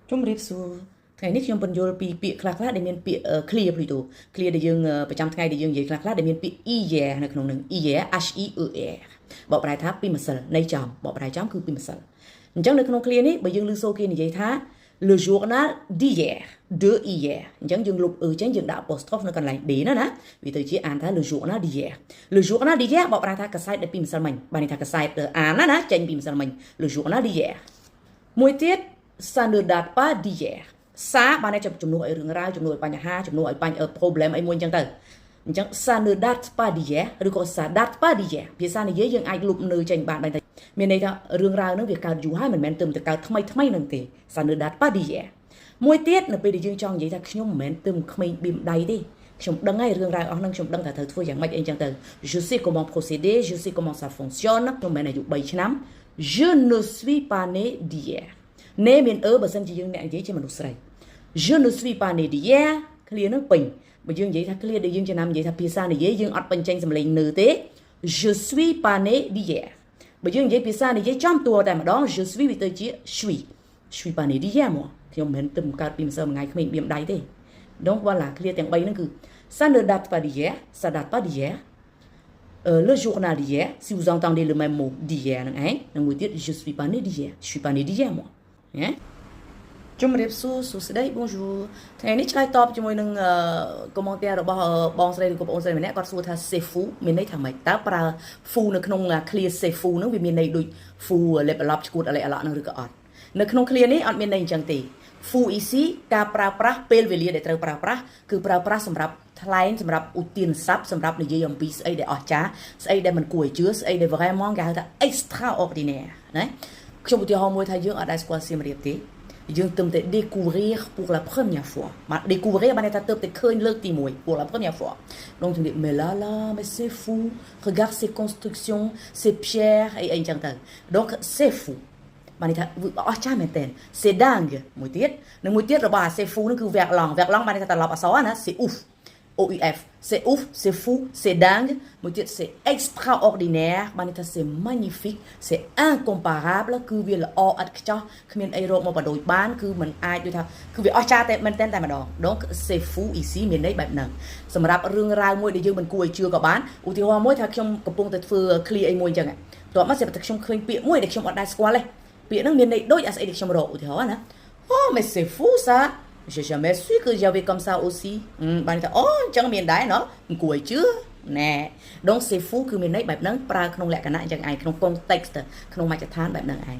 ជំរាបសួរថ្ងៃនេះខ្ញុំបញ្យល់ពីពាក្យខ្លះៗដែលមានពាក្យ clear ភ្លុយទូ clear ដែលយើងប្រចាំថ្ងៃដែលយើងនិយាយខ្លះៗដែលមានពាក្យ ear នៅក្នុងនឹង ear h e e r បកប្រែថាពីម្សិលនៃចំបកប្រែចំគឺពីម្សិលអញ្ចឹងនៅក្នុង clear នេះបើយើងឮសូរគេនិយាយថា le journal d'hier de hier អញ្ចឹងយើងលុបចេញយើងដាក់ apostrophe នៅកន្លែង d ណាវាទៅជាអានថា le journal d'hier le journal d'hier បកប្រែថាកាសែតដែលពីម្សិលមិញបានន័យថាកាសែតអានណាចេញពីម្សិលមិញ le journal d'hier មួយទៀត ça ne date pas d'hier សាបានតែជំនួសឲ្យរឿងរ៉ាវជំនួសឲ្យបញ្ហាជំនួសឲ្យproblem អីមួយអញ្ចឹងទៅអញ្ចឹង ça ne date pas d'hier ឬក៏ ça date pas d'hier ភាសានិយាយយើងអាចលុបនៅចេញបានតែមានន័យថារឿងរ៉ាវហ្នឹងវាកើតយូរហើយមិនមែនទៅកើតថ្មីនឹងទេ ça ne date pas d'hier មួយទៀតនៅពេលដែលយើងចង់និយាយថាខ្ញុំមិនមែនទៅក្មេងបៀមដៃទេខ្ញុំដឹងហើយរឿងរ៉ាវអស់ហ្នឹងខ្ញុំដឹងថាត្រូវធ្វើយ៉ាងម៉េចអីអញ្ចឹងទៅ je sais comment procéder je sais comment ça fonctionne ខ្ញុំមិនមែនអាយុ3ឆ្នាំ je ne suis pas né d'hier ណែមានបើសិនជាយើងអ្នកនិយាយជាមនុស្សស្រី je ne suis pas né d'hier clear នឹងពេញបើយើងនិយាយថា clear ដែលយើងចំណាំនិយាយថាភាសានិយាយយើងអត់បញ្ចេញសំឡេងនៅទេ je suis pas né d'hier បើយើងនិយាយភាសានិយាយចំតួតែម្ដង je suis វាទៅជា suis pas né d'hier មកខ្ញុំមិនមែនទៅកើតពីម្សិលមួយថ្ងៃក្មេងបៀមដៃទេ donc voilà clear ទាំង3ហ្នឹងគឺ ça ne date pas d'hier ça date pas d'hier le journal d'hier si vous entendez le même mot d'hier ហ្នឹងឯងនិងមួយទៀត je suis pas né d'hier je suis pas né d'hier មកណាជំរាបសួរសួស្តី bonjour ថ្ងៃនេះឆ្លើយតបជាមួយនឹងcommentaire របស់បងស្រីឬក៏បងស្រីម្នាក់គាត់សួរថា c'est fou មានន័យថាម៉េចតើប្រើ fou នៅក្នុង clear c'est fou ហ្នឹងវាមានន័យដូច fou លេបឡប់ឈួតអឡៈហ្នឹងឬក៏អត់នៅក្នុង clear នេះអត់មានន័យអញ្ចឹងទេ fou ici ការប្រើប្រាស់ពេលវេលាដែលត្រូវប្រើប្រាស់គឺប្រើប្រាស់សម្រាប់ថ្លែងសម្រាប់ឧទានស័ព្ទសម្រាប់និយាយអំពីស្អីដែលអស្ចារ្យស្អីដែលមិនគួរឲ្យជឿស្អីដែល vraiment គេហៅថា extraordinaire ណាខ្ញុំឧទាហរណ៍មួយថាយើងអត់ដែលស្គាល់សៀមរាបទេយើងទៅតែ découvrir pour la première fois បាទ découvrir បានតែទៅតែឃើញលើកទី1 pour la première fois donc ជំរាប mais là mais c'est fou regarde ces constructions ces pierres អីអញ្ចឹងទៅ donc c'est fou បានថាអស្ចារ្យមែនតើ c'est dingue មួយទៀតនិងមួយទៀតរបស់ c'est fou នោះគឺ verlang បានថាត្រឡប់អក្សរណា c'est ouf OUF c'est ouf c'est fou c'est dingue មួយទៀត c'est extraordinaire បានថា c'est magnifique c'est incomparable គឺវាល្អឥតខ្ចោះគ្មានអីរកមកបដូចបានគឺมันអាចដូចថាគឺវាអស្ចារ្យតែមែនតែម្ដង donc c'est fou ici មានន័យបែបហ្នឹងសម្រាប់រឿងរ៉ាវមួយដែលយើងមិនគួរឲ្យជឿក៏បានឧទាហរណ៍មួយថាខ្ញុំកំពុងតែធ្វើ clear អីមួយអញ្ចឹងតោះមកស្រាប់តែខ្ញុំឃើញពាក្យមួយដែលខ្ញុំអត់ដែរស្គាល់ទេពាក្យហ្នឹងមានន័យដូចអាស្អីដែលខ្ញុំរកឧទាហរណ៍ណា oh mais c'est fou ça j'ai jamais su que j'avais comme ça aussi បានថាអូអញ្ចឹងមានដែរណោះមិនគួរឲ្យជឿណែ donc c'est fou គឺមានន័យបែបហ្នឹងប្រើក្នុងលក្ខណៈអញ្ចឹងឯងក្នុង context ក្នុងមជ្ឈដ្ឋានបែបហ្នឹងឯង